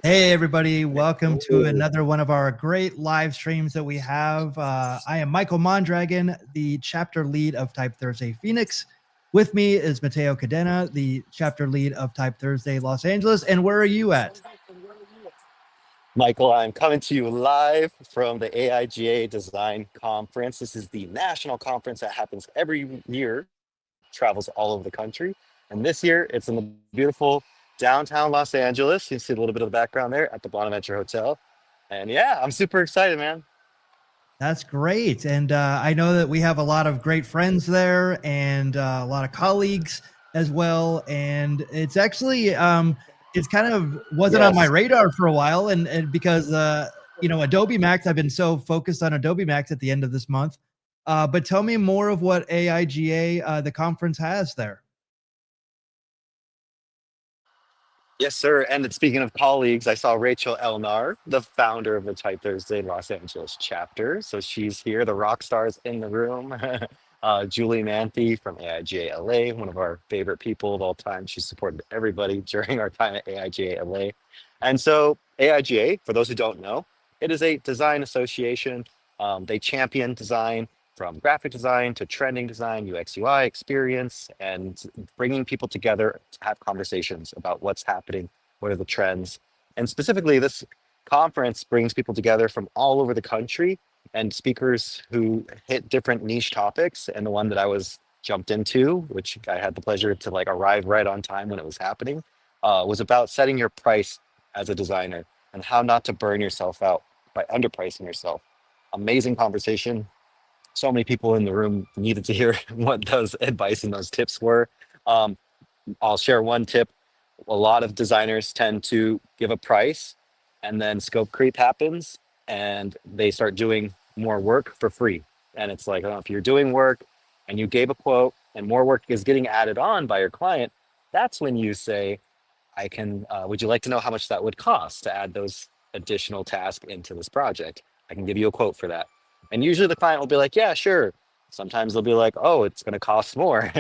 Hey, everybody. Welcome to another one of our great live streams that we have. I am Michael Mondragon, the chapter lead of Type Thursday Phoenix. With me is Matheo Cadena, the chapter lead of Type Thursday Los Angeles. And where are you at? Michael, I'm coming to you live from the AIGA Design Conference. This is the national conference that happens every year, travels all over the country. And this year, it's in the beautiful downtown Los Angeles. You see a little bit of the background there at the Bonaventure Hotel. And yeah, I'm super excited, man. That's great. And I know that we have a lot of great friends there and a lot of colleagues as well. And it's actually, it's kind of wasn't on my Yes. radar for a while. And because, Adobe Max, I've been so focused on Adobe Max at the end of this month. But tell me more of what AIGA, the conference, has there. Yes, sir. And speaking of colleagues, I saw Rachel Elnar, the founder of the Type Thursday Los Angeles chapter. So she's here, the rock stars in the room. Julie Manthe from AIGA LA, one of our favorite people of all time. She supported everybody during our time at AIGA LA. And so AIGA, for those who don't know, it is a design association. They champion design from graphic design to trending design, UX UI experience, and bringing people together to have conversations about what's happening, what are the trends. And specifically, this conference brings people together from all over the country and speakers who hit different niche topics. And the one that I was jumped into, which I had the pleasure to like arrive right on time when it was happening, was about setting your price as a designer and how not to burn yourself out by underpricing yourself. Amazing conversation. So many people in the room needed to hear what those advice and those tips were. Um, I'll share one tip. A lot of designers tend to give a price and then scope creep happens and they start doing more work for free. And it's like, if you're doing work and you gave a quote and more work is getting added on by your client, that's when you say, would you like to know how much that would cost to add those additional tasks into this project? I can give you a quote for that. And usually the client will be like, yeah, sure. Sometimes they'll be like, oh, it's going to cost more.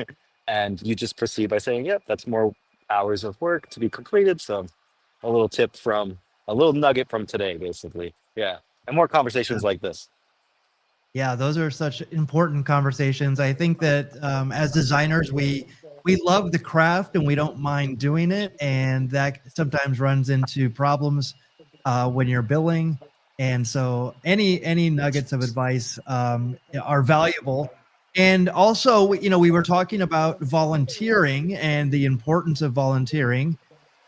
And you just proceed by saying, yep, that's more hours of work to be completed. So a little tip from a little nugget from today, basically. Yeah. And more conversations like this. Yeah, those are such important conversations. I think that as designers, we love the craft and we don't mind doing it, and that sometimes runs into problems when you're billing. And so, any nuggets of advice are valuable. And also, we were talking about volunteering and the importance of volunteering,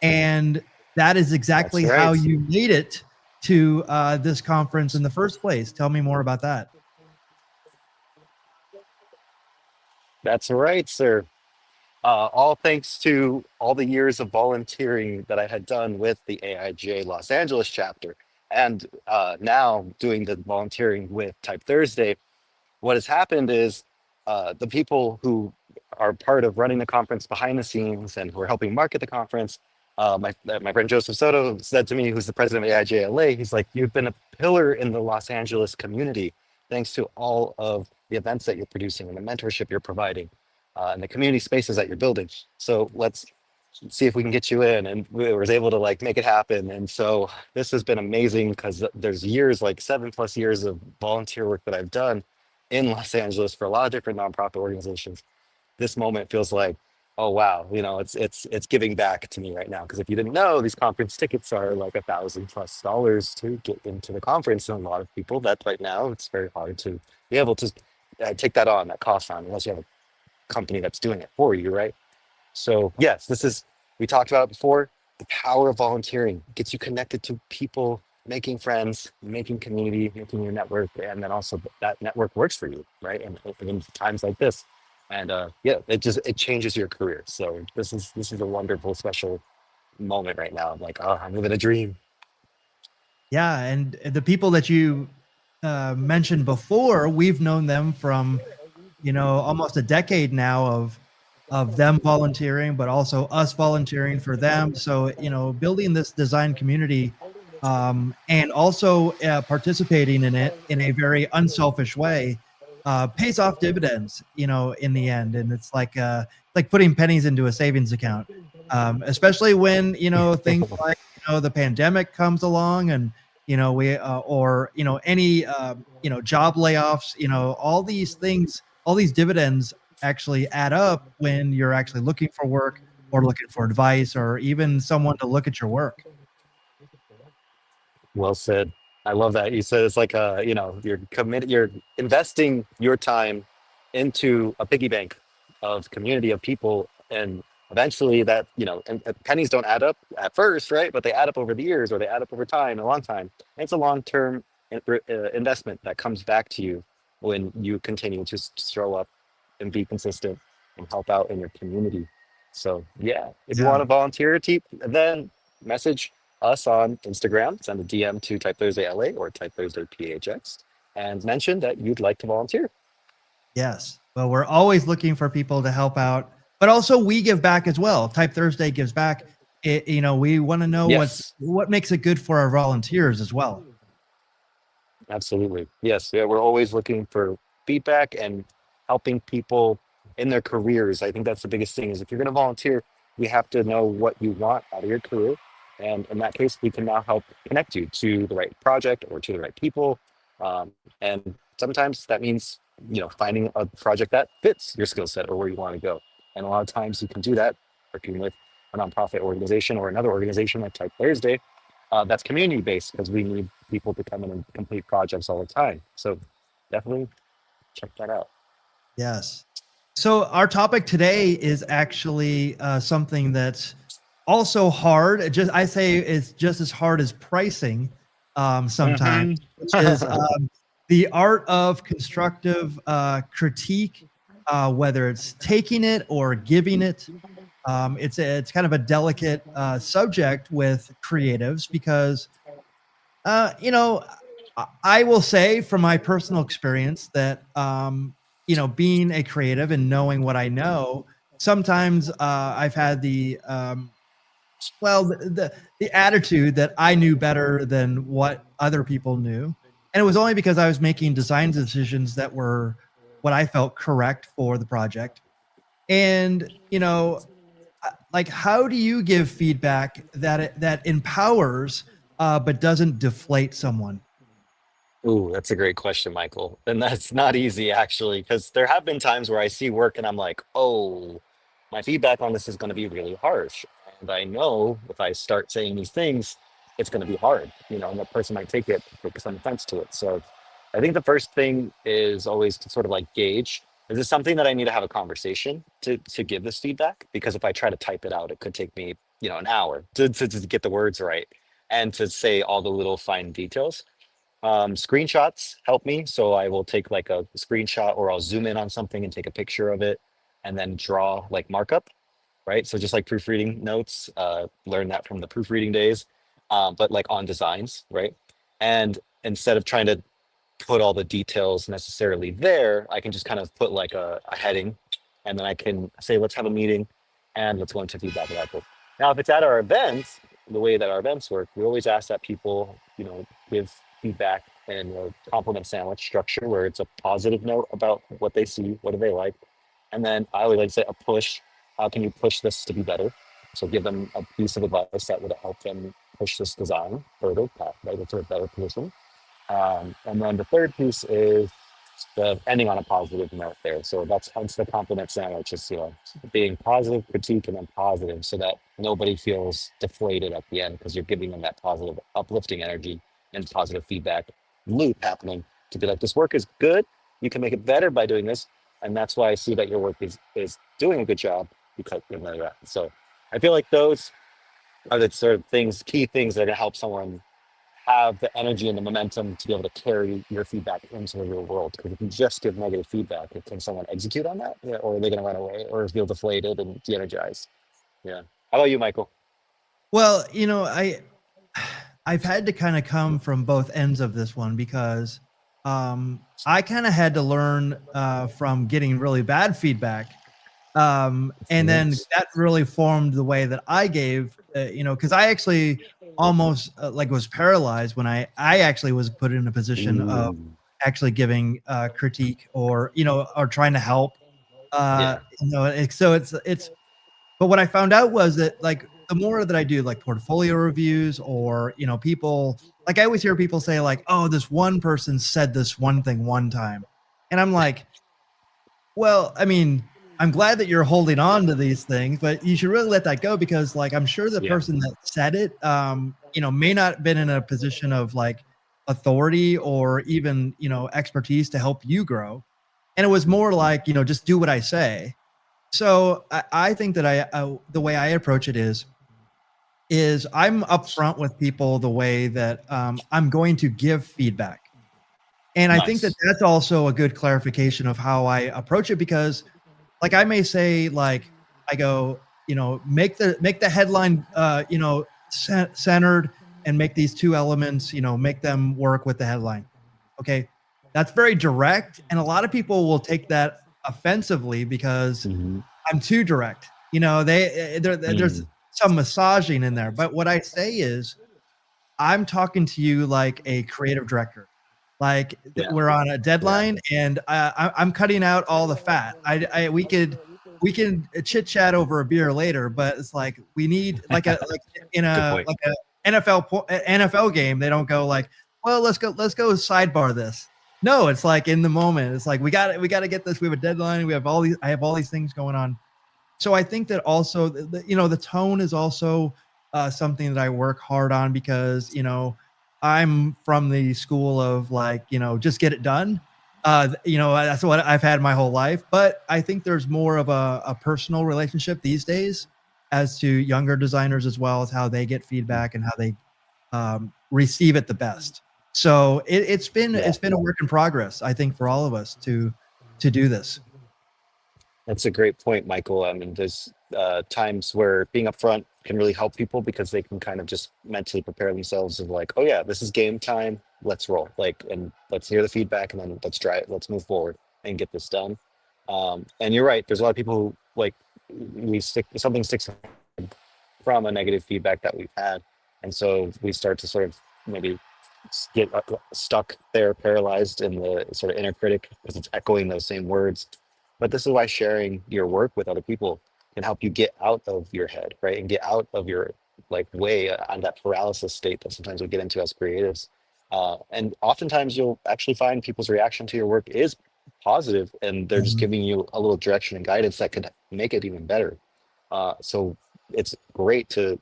and that is That's exactly how right. you made it to this conference in the first place. Tell me more about that. That's right, sir. All thanks to all the years of volunteering that I had done with the AIGA Los Angeles chapter. And now doing the volunteering with Type Thursday, what has happened is the people who are part of running the conference behind the scenes and who are helping market the conference, my friend Joseph Soto said to me, who's the president of AIGA LA, he's like, you've been a pillar in the Los Angeles community, thanks to all of the events that you're producing and the mentorship you're providing and the community spaces that you're building. So let's see if we can get you in. And we was able to like make it happen. And so this has been amazing because there's years, like 7+ years of volunteer work that I've done in Los Angeles for a lot of different nonprofit organizations. This moment feels like, oh wow, it's giving back to me right now. Because if you didn't know, these conference tickets are like $1,000+ to get into the conference, and a lot of people that right now it's very hard to be able to take that cost on, unless you have a company that's doing it for you, right? So yes, we talked about it before. The power of volunteering gets you connected to people, making friends, making community, making your network, and then also that network works for you, right? And in times like this, and yeah, it changes your career. So this is a wonderful, special moment right now. I'm like, oh, I'm living a dream. Yeah, and the people that you mentioned before, we've known them from, almost a decade now of them volunteering, but also us volunteering for them. So, building this design community and also participating in it in a very unselfish way pays off dividends, in the end. And it's like putting pennies into a savings account, especially when, things like the pandemic comes along and, we, or, any, job layoffs, all these things, all these dividends actually add up when you're actually looking for work or looking for advice or even someone to look at your work. Well said. I love that. You said it's like you're committed, you're investing your time into a piggy bank of community of people, and eventually that, and pennies don't add up at first, right? But they add up over the years, or they add up over time, a long time. And it's a long-term investment that comes back to you when you continue to show up and be consistent and help out in your community. So yeah, if you want Yeah. to volunteer, then message us on Instagram, send a DM to Type Thursday LA or Type Thursday PHX, and mention that you'd like to volunteer. Yes. Well, we're always looking for people to help out, but also we give back as well. Type Thursday gives back. We want to know Yes, what makes it good for our volunteers as well. absolutely. Yes, yeah, we're always looking for feedback and helping people in their careers. I think that's the biggest thing is if you're going to volunteer, we have to know what you want out of your career. And in that case, we can now help connect you to the right project or to the right people. Um, and sometimes that means, finding a project that fits your skill set or where you want to go. And a lot of times you can do that working with a nonprofit organization or another organization like Type Thursday, that's community based, because we need people to come in and complete projects all the time. So definitely check that out. Yes. So our topic today is actually something that's also hard. I say it's just as hard as pricing sometimes, Mhm. which is the art of constructive critique, whether it's taking it or giving it. It's kind of a delicate subject with creatives because I will say from my personal experience that, being a creative and knowing what I know, sometimes I've had the attitude that I knew better than what other people knew. And it was only because I was making design decisions that were what I felt correct for the project. And, like, how do you give feedback that empowers, but doesn't deflate someone? Ooh, that's a great question, Michael. And that's not easy actually, because there have been times where I see work and I'm like, oh, my feedback on this is going to be really harsh. And I know if I start saying these things, it's going to be hard, and that person might take some offense to it. So I think the first thing is always to sort of like gauge, is this something that I need to have a conversation to give this feedback? Because if I try to type it out, it could take me, an hour to get the words right and to say all the little fine details. Screenshots help me. So I will take like a screenshot, or I'll zoom in on something and take a picture of it and then draw like markup, right? So just like proofreading notes, learn that from the proofreading days, but like on designs, right? And instead of trying to put all the details necessarily there, I can just kind of put like a heading, and then I can say, let's have a meeting and let's go into feedback and output. Now, if it's at our events, the way that our events work, we always ask that people, give feedback in a compliment sandwich structure where it's a positive note about what they see, what do they like. And then I always like to say a push. How can you push this to be better? So give them a piece of advice that would help them push this design further, right, into a better position. And then the third piece is the ending on a positive note there. So that's hence the compliment sandwich is, being positive, critique, and then positive, so that nobody feels deflated at the end, because you're giving them that positive, uplifting energy and positive feedback loop happening to be like, this work is good. You can make it better by doing this. And that's why I see that your work is doing a good job, because you're like that. So I feel like those are the sort of key things that are going to help someone have the energy and the momentum to be able to carry your feedback into the real world. Because if you just give negative feedback, can someone execute on that? Yeah, or are they going to run away or feel deflated and de-energized? Yeah. How about you, Michael? Well, I've had to kind of come from both ends of this one because I kind of had to learn from getting really bad feedback. And then Deflates. that really formed the way that I gave, because I actually almost like was paralyzed when I actually was put in a position of Ooh, actually giving critique or, or trying to help. yeah. So but what I found out was that, like, the more that I do like portfolio reviews, or people, like I always hear people say like, oh, this one person said this one thing one time, and I'm like, well, I mean, I'm glad that you're holding on to these things, but you should really let that go, because like I'm sure the Yeah. person that said it, may not have been in a position of like authority or even, expertise to help you grow. And it was more like, just do what I say. So I think that the way I approach it is I'm upfront with people the way that I'm going to give feedback. And I think that Nice. that's also a good clarification of how I approach it, because like I may say, like I go, make the headline centered, and make these two elements, make them work with the headline. Okay. That's very direct, and a lot of people will take that offensively because Hmm. I'm too direct. There's Mm. some massaging in there. But what I say is, I'm talking to you like a creative director. Like Yeah. we're on a Yeah. deadline, and I'm cutting out all the fat. We can chit chat over a beer later, but it's like we need like in Good a point. like a NFL game. They don't go like, well, let's go sidebar this. No, it's like in the moment. It's like we got to get this. We have a deadline. I have all these things going on. So I think that also the tone is also something that I work hard on, because I'm from the school of like just get it done. That's what I've had my whole life. But I think there's more of a personal relationship these days as to younger designers, as well as how they get feedback and how they receive it the best. So it's been Yeah. it's been a work in progress, I think, for all of us to do this. That's a great point, Michael. I mean, there's times where being upfront can really help people because they can kind of just mentally prepare themselves of like, oh yeah, this is game time. Let's roll. Like, and let's hear the feedback, and then let's try it. Let's move forward and get this done. And you're right. There's a lot of people who like we stick something sticks from a negative feedback that we've had, and so we start to sort of maybe get stuck there, paralyzed in the sort of inner critic because it's echoing those same words. But this is why sharing your work with other people can help you get out of your head, right? And get out of your like way on that paralysis state that sometimes we get into as creatives. And oftentimes you'll actually find people's reaction to your work is positive, and they're just Mhm. giving you a little direction and guidance that could make it even better. So it's great to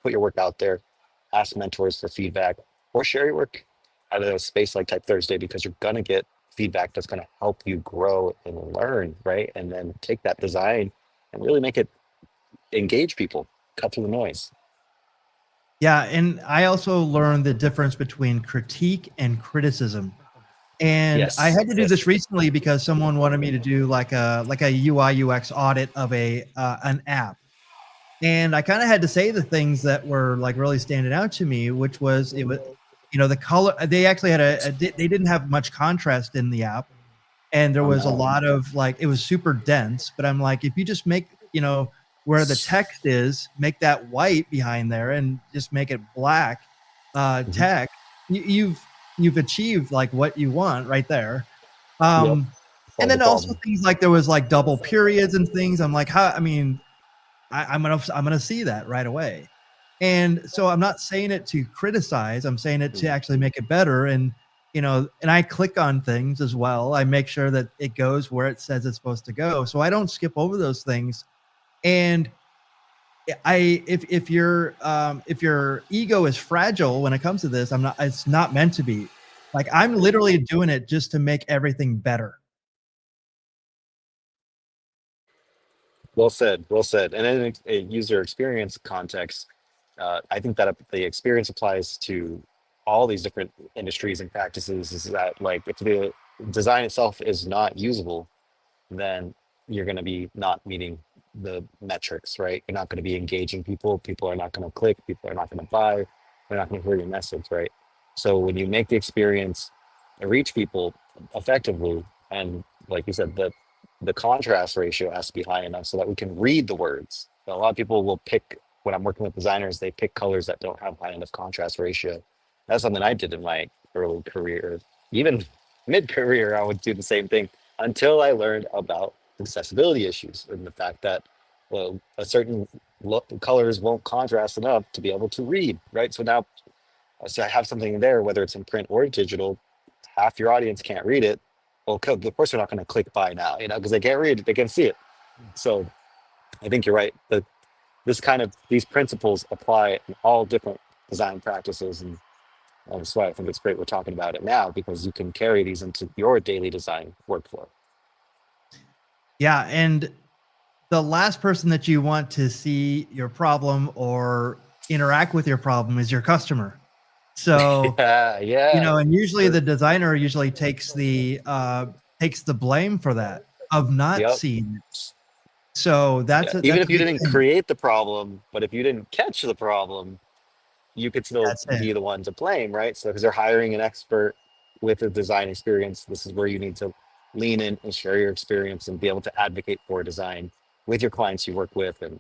put your work out there, ask mentors for feedback, or share your work at a space like Type Thursday, because you're gonna get feedback that's gonna help you grow and learn, right? And then take that design and really make it engage people, cut through the noise. Yeah, and I also learned the difference between critique and criticism. And I Yes, had to do yes. this recently because someone wanted me to do like a UI UX audit of an app. And I kind of had to say the things that were like really standing out to me, which was it was the color. They actually had they didn't have much contrast in the app, and there Oh was a no. lot of like it was super dense. But I'm like, if you just make where the text is, make that white behind there and just make it black Mhm. text, you've achieved like what you want right there. Yep. And Solve the then also problem. things like there was like double periods and things. I'm like, how? I mean, I'm gonna see that right away. And so I'm not saying it to criticize. I'm saying it to Mm. actually make it better. And and I click on things as well. I make sure that it goes where it says it's supposed to go. So I don't skip over those things. And if your ego is fragile when it comes to this, I'm not. It's not meant to be. Like I'm literally doing it just to make everything better. Well said. Well said. And in a user experience context, I think that the experience applies to all these different industries and practices. Is that like if the design itself is not usable, then you're going to be not meeting the metrics, right? You're not going to be engaging people. People are not going to click. People are not going to buy. They're not going to hear your message, right? So when you make the experience reach people effectively, and like you said, the contrast ratio has to be high enough so that we can read the words. So a lot of people will pick when I'm working with designers, they pick colors that don't have high enough contrast ratio. That's something I did in my early career, even mid-career. I would do the same thing until I learned about accessibility issues and the fact that well, a certain colors won't contrast enough to be able to read, right? So now, so I have something there, whether it's in print or digital, half your audience can't read it. Well, of course they're not going to click buy now, because they can't read it, they can see it. So I think you're right. These principles apply in all different design practices, and that's why I think it's great we're talking about it now, because you can carry these into your daily design workflow. Yeah, and the last person that you want to see your problem or interact with your problem is your customer. So, Yeah, yeah, and usually sure. the designer usually takes the blame for that, of not Yep. seeing it. So Yeah. Even that's if a you big didn't thing. create the problem, but if you didn't catch the problem, you could still That's it. be the one to blame, right? So because they're hiring an expert with a design experience, this is where you need to lean in and share your experience and be able to advocate for design with your clients you work with. And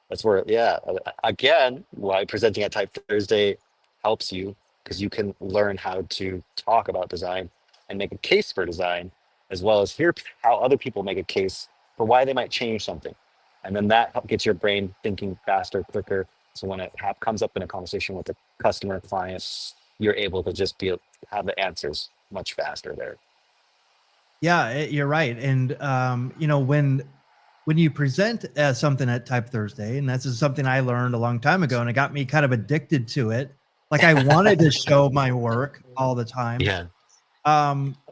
that's where, yeah, again, why presenting at Type Thursday helps you, because you can learn how to talk about design and make a case for design, as well as hear how other people make a case for why they might change something. And then that gets your brain thinking faster, quicker. So when it comes up in a conversation with the customer, client, you're able to just have the answers much faster there. Yeah, you're right. And when you present something at Type Thursday, and this is something I learned a long time ago, and it got me kind of addicted to it. Like I wanted to show my work all the time. Yeah.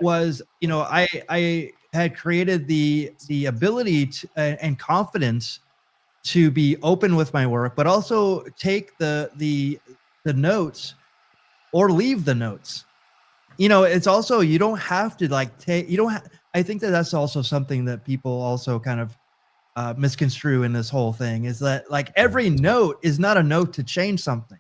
Was I had created the ability to, and confidence to be open with my work, but also take the notes or leave the notes. It's also, you don't have to like take, you don't have, I think that that's also something that people also kind of misconstrue in this whole thing, is that like every note is not a note to change something.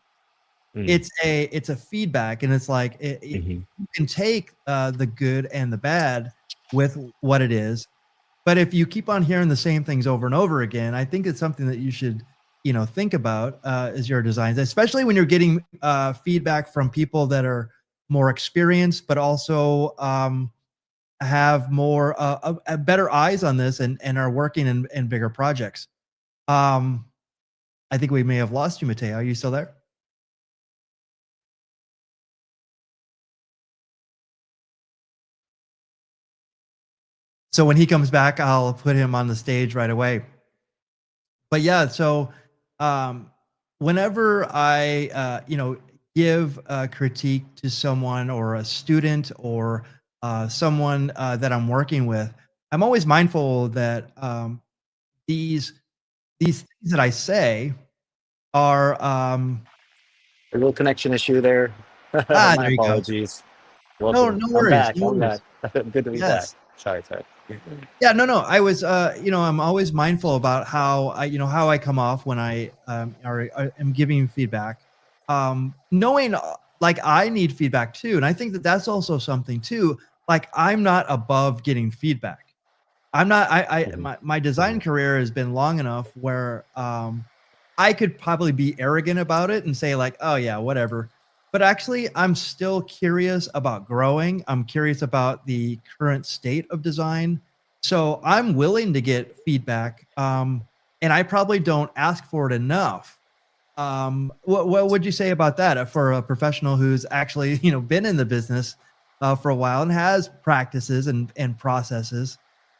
Mm-hmm. It's a feedback, and it's like Mm-hmm. you can take the good and the bad with what it is, but if you keep on hearing the same things over and over again, I think it's something that you should think about as your designs, especially when you're getting feedback from people that are more experienced, but also have more better eyes on this, and are working in bigger projects. Um, I think we may have lost you, Matteo. Are you still there? So when he comes back, I'll put him on the stage right away. But yeah, so um, whenever I, give a critique to someone or a student or someone that I'm working with, I'm always mindful that these these things that I say are A little connection issue there. My there you go. apologies. No, Welcome. no I'm worries, back. no I'm back. worries. Good to be back. Yes. Sorry, sorry. Yeah, no, no. I was, I'm always mindful about how I come off when I am giving feedback. Knowing like I need feedback too, and I think that that's also something too. Like I'm not above getting feedback. I'm not. Mhm, My design mhm, career has been long enough where I could probably be arrogant about it and say like, oh yeah, whatever. But actually, I'm still curious about growing. I'm curious about the current state of design. So I'm willing to get feedback. And I probably don't ask for it enough. What would you say about that for a professional who's actually, been in the business for a while and has practices and processes?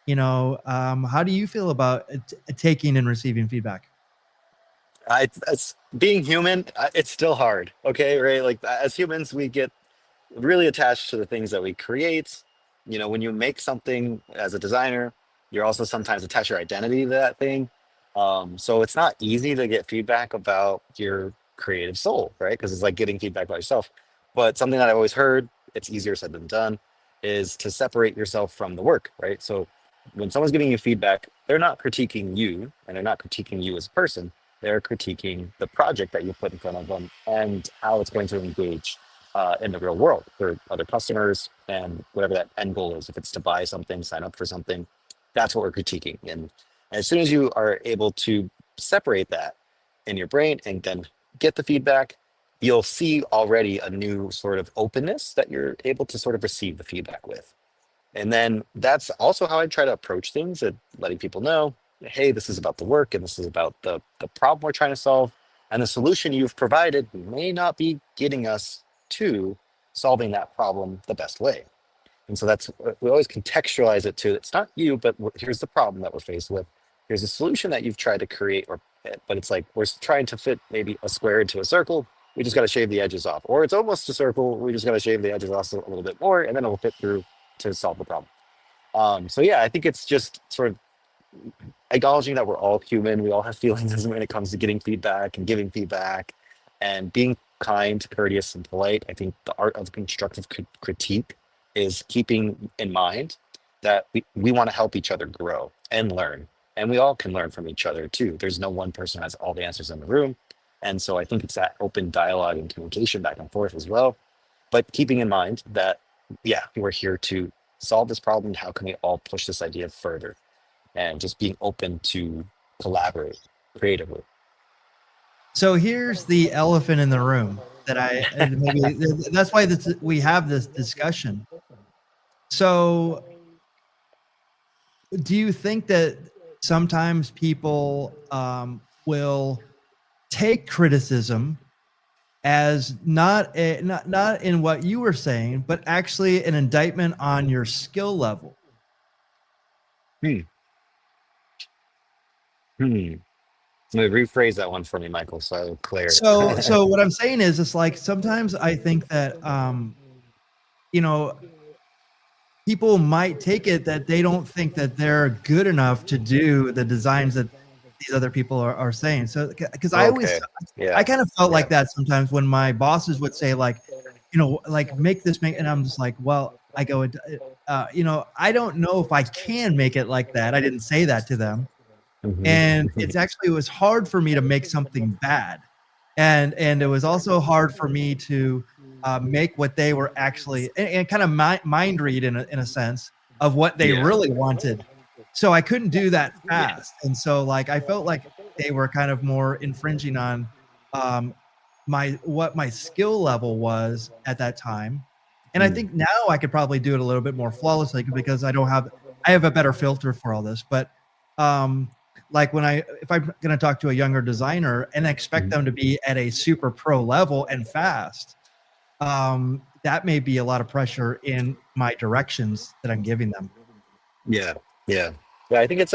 How do you feel about taking and receiving feedback? it's being human. It's still hard. Okay, right? Like as humans, we get really attached to the things that we create. When you make something as a designer, you're also sometimes attach your identity to that thing. So it's not easy to get feedback about your creative soul, right? Because it's like getting feedback about yourself. But something that I've always heard, it's easier said than done, is to separate yourself from the work, right? So when someone's giving you feedback, they're not critiquing you, and they're not critiquing you as a person. They're critiquing the project that you put in front of them and how it's going to engage in the real world for other customers and whatever that end goal is. If it's to buy something, sign up for something, that's what we're critiquing. And as soon as you are able to separate that in your brain and then get the feedback, you'll see already a new sort of openness that you're able to sort of receive the feedback with. And then that's also how I try to approach things and letting people know. hey, this is about the work and this is about the problem we're trying to solve. And the solution you've provided may not be getting us to solving that problem the best way. And so that's, we always contextualize it to, it's not you, but here's the problem that we're faced with. Here's a solution that you've tried to create, or but it's like we're trying to fit maybe a square into a circle. We just got to shave the edges off, or it's almost a circle. We just got to shave the edges off a little bit more, and then it'll fit through to solve the problem. So yeah, I think it's just sort of acknowledging that we're all human. We all have feelings when it comes to getting feedback and giving feedback, and being kind, courteous, and polite. I think the art of constructive critique is keeping in mind that we want to help each other grow and learn. And we all can learn from each other too. There's no one person who has all the answers in the room. And so I think it's that open dialogue and communication back and forth as well. But keeping in mind that, yeah, we're here to solve this problem. How can we all push this idea further? And just being open to collaborate creatively. So here's the elephant in the room that and maybe that's why we have this discussion. So do you think that sometimes people will take criticism as not in what you were saying, but actually an indictment on your skill level? Let me rephrase that one for me, Michael, so clear. So what I'm saying is, it's like sometimes I think that you know, people might take it that they don't think that they're good enough to do the designs that these other people are saying. So because I always, I kind of felt like that sometimes when my bosses would say like, you know, like make, and I'm just like, well, I go, you know, I don't know if I can make it like that. I didn't say that to them. And it's actually, it was hard for me to make something bad. And it was also hard for me to make what they were actually, and kind of mind read in a sense of what they really wanted. So I couldn't do that fast. And so like, I felt like they were kind of more infringing on what my skill level was at that time. And I think now I could probably do it a little bit more flawlessly because I have a better filter for all this. But like if I'm going to talk to a younger designer and expect them to be at a super pro level and fast, that may be a lot of pressure in my directions that I'm giving them. Yeah. I think this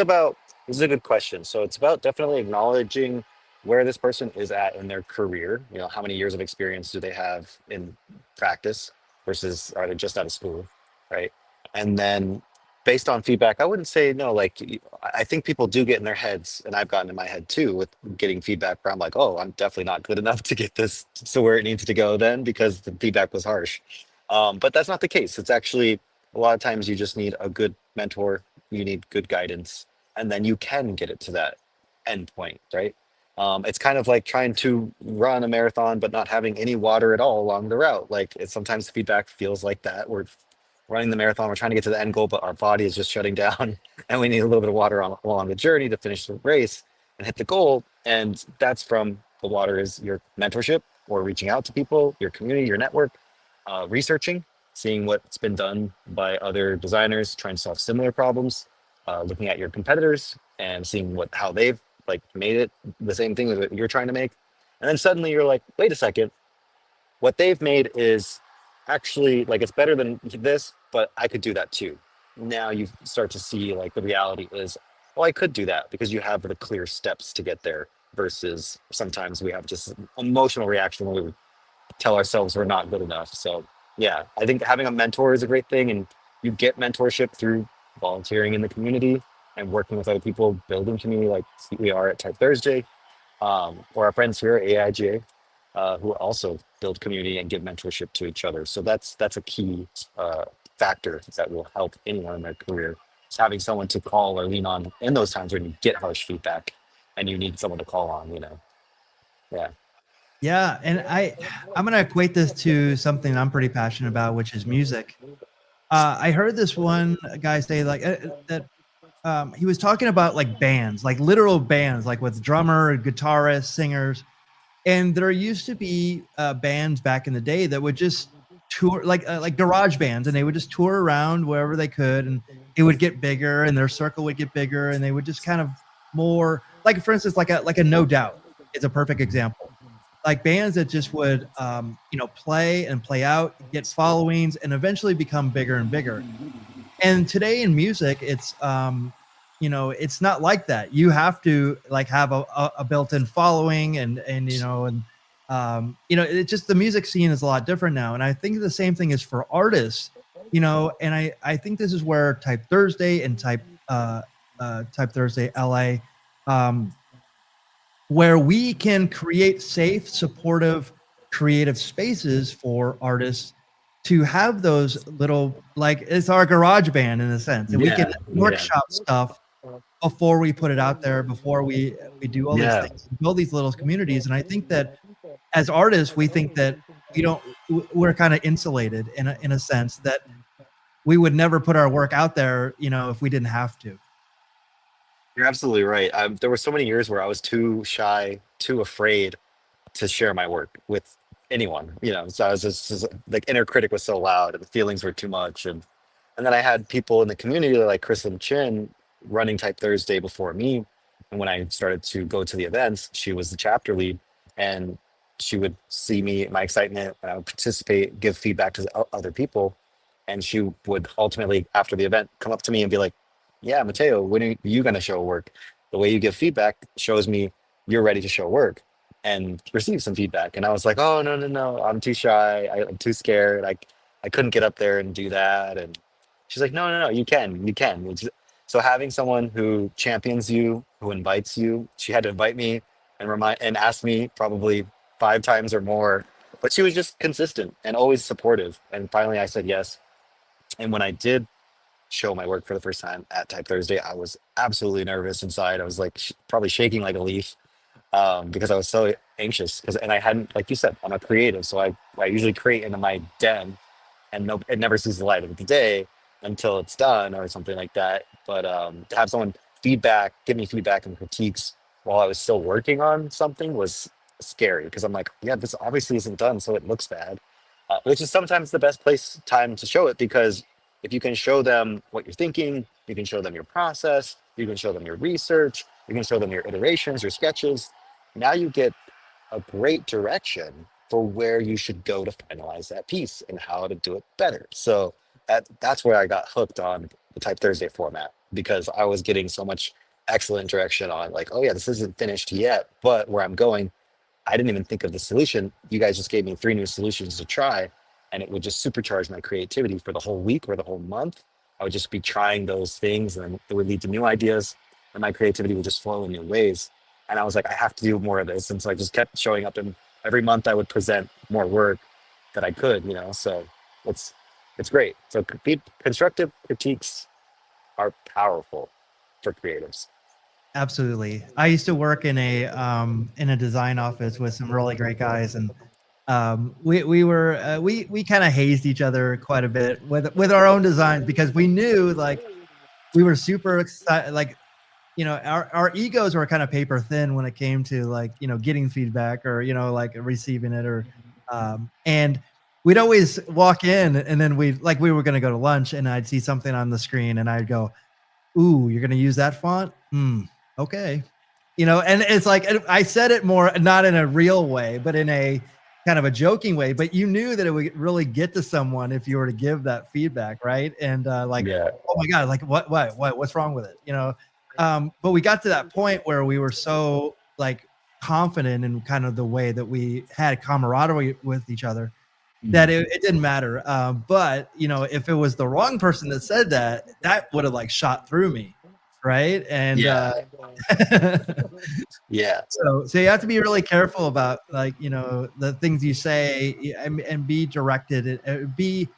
is a good question. So it's about definitely acknowledging where this person is at in their career. You know, how many years of experience do they have in practice versus are they just out of school, right? And then based on feedback, I wouldn't say no. Like, I think people do get in their heads, and I've gotten in my head too with getting feedback where I'm like, oh, I'm definitely not good enough to get this to where it needs to go then because the feedback was harsh. But that's not the case. It's actually a lot of times you just need a good mentor, you need good guidance, and then you can get it to that end point, right? It's kind of like trying to run a marathon but not having any water at all along the route. Like, sometimes the feedback feels like that. We're running the marathon, we're trying to get to the end goal, but our body is just shutting down and we need a little bit of water along the journey to finish the race and hit the goal. And that's from the water is your mentorship or reaching out to people, your community, your network, researching, seeing what's been done by other designers trying to solve similar problems, looking at your competitors and seeing how they've like made it the same thing that you're trying to make. And then suddenly you're like, wait a second, what they've made is actually like, it's better than this, but I could do that too. Now you start to see like the reality is, well, I could do that because you have the clear steps to get there versus sometimes we have just an emotional reaction when we tell ourselves we're not good enough. So yeah, I think having a mentor is a great thing, and you get mentorship through volunteering in the community and working with other people, building community like we are at Type Thursday, or our friends here at AIGA, who also build community and give mentorship to each other. So that's a key factor that will help anyone in their career. Is having someone to call or lean on in those times when you get harsh feedback and you need someone to call on, you know. Yeah, and I'm going to equate this to something I'm pretty passionate about, which is music. I heard this one guy say like that he was talking about like bands, like literal bands, like with drummer, guitarist, singers. And there used to be bands back in the day that would just tour like garage bands, and they would just tour around wherever they could, and it would get bigger and their circle would get bigger, and they would just kind of more like, for instance, like a No Doubt is a perfect example. Like bands that just would, play and play out, get followings, and eventually become bigger and bigger. And today in music, it's not like that. You have to like have a built-in following it's just the music scene is a lot different now. And I think the same thing is for artists, and I think this is where Type Thursday and Type Thursday LA, um, where we can create safe, supportive, creative spaces for artists to have those little, like, it's our garage band in a sense, and we can Yeah, yeah, workshop stuff before we put it out there, before we do all these yeah. things, build these little communities. And I think that as artists, we think that we don't, we're kind of insulated in a sense that we would never put our work out there, if we didn't have to. You're absolutely right. There were so many years where I was too shy, too afraid to share my work with anyone. So I was just like inner critic was so loud, and the feelings were too much, and then I had people in the community like Chris and Chin running Type Thursday before me. And when I started to go to the events, she was the chapter lead, and she would see me, my excitement, and I would participate, give feedback to the other people. And she would ultimately, after the event, come up to me and be like, "Yeah, Mateo, when are you going to show work? The way you give feedback shows me you're ready to show work," and receive some feedback. And I was like, "Oh, no, no, no, I'm too shy. I'm too scared. I couldn't get up there and do that." And she's like, "No, no, no, you can." So having someone who champions you, who invites you, she had to invite me and remind and ask me probably 5 times or more, but she was just consistent and always supportive. And finally, I said yes. And when I did show my work for the first time at Type Thursday, I was absolutely nervous inside. I was like probably shaking like a leaf, because I was so anxious. And I hadn't, like you said, I'm a creative, so I usually create in my den, and no, it never sees the light of the day until it's done or something like that. But to have someone give me feedback and critiques while I was still working on something was scary, because I'm like, yeah, this obviously isn't done, so it looks bad. Which is sometimes the best time to show it, because if you can show them what you're thinking, you can show them your process, you can show them your research, you can show them your iterations, your sketches. Now you get a great direction for where you should go to finalize that piece and how to do it better. So that's where I got hooked on the Type Thursday format, because I was getting so much excellent direction on like, oh yeah, this isn't finished yet, but where I'm going, I didn't even think of the solution. You guys just gave me 3 new solutions to try, and it would just supercharge my creativity for the whole week or the whole month. I would just be trying those things, and it would lead to new ideas, and my creativity would just flow in new ways. And I was like, I have to do more of this. And so I just kept showing up, and every month I would present more work that I could. So it's it's great. So constructive critiques are powerful for creatives. Absolutely. I used to work in a design office with some really great guys, and we kind of hazed each other quite a bit with our own designs, because we knew, like, we were super excited, like, our egos were kind of paper thin when it came to, like, getting feedback, or like receiving it, or and we'd always walk in, and then we were going to go to lunch, and I'd see something on the screen, and I'd go, "Ooh, you're gonna use that font? Okay." And it's like, and I said it more not in a real way, but in a kind of a joking way, but you knew that it would really get to someone if you were to give that feedback, right? And like, Yeah. oh my God, like what's wrong with it? But we got to that point where we were so, like, confident in kind of the way that we had camaraderie with each other, that Mhm. it didn't matter. But if it was the wrong person that said that, that would have like shot through me, right? And Yeah. Yeah. so you have to be really careful about, like, the things you say, and be directed, be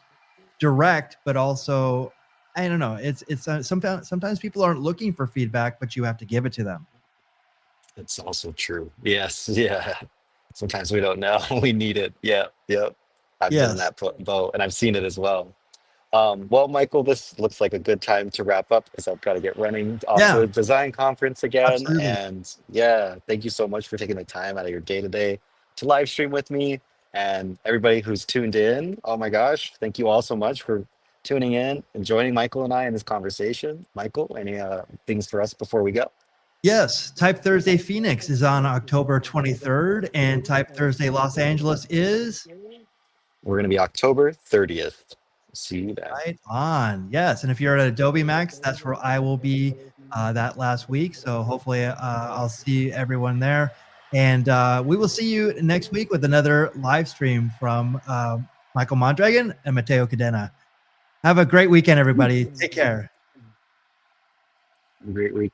direct, but also, I don't know. It's sometimes people aren't looking for feedback, but you have to give it to them. It's also true. Yes. Yeah. Sometimes we don't know. We need it. Yeah. Yep. I've been in Yes. that boat, and I've seen it as well. Well, Michael, this looks like a good time to wrap up, because I've got to get running off to Yeah. a design conference again. Absolutely. And yeah, thank you so much for taking the time out of your day today to live stream with me. And everybody who's tuned in, oh my gosh, thank you all so much for tuning in and joining Michael and I in this conversation. Michael, any things for us before we go? Yes, Type Thursday Phoenix is on October 23rd, and Type Thursday Los Angeles is We're going to be October 30th. See you then. right on. Yes, and if you're at Adobe Max, that's where I will be that last week. So hopefully I'll see everyone there. And we will see you next week with another live stream from Michael Mondragon and Matheo Cadena. Have a great weekend, everybody. Take care. Great week.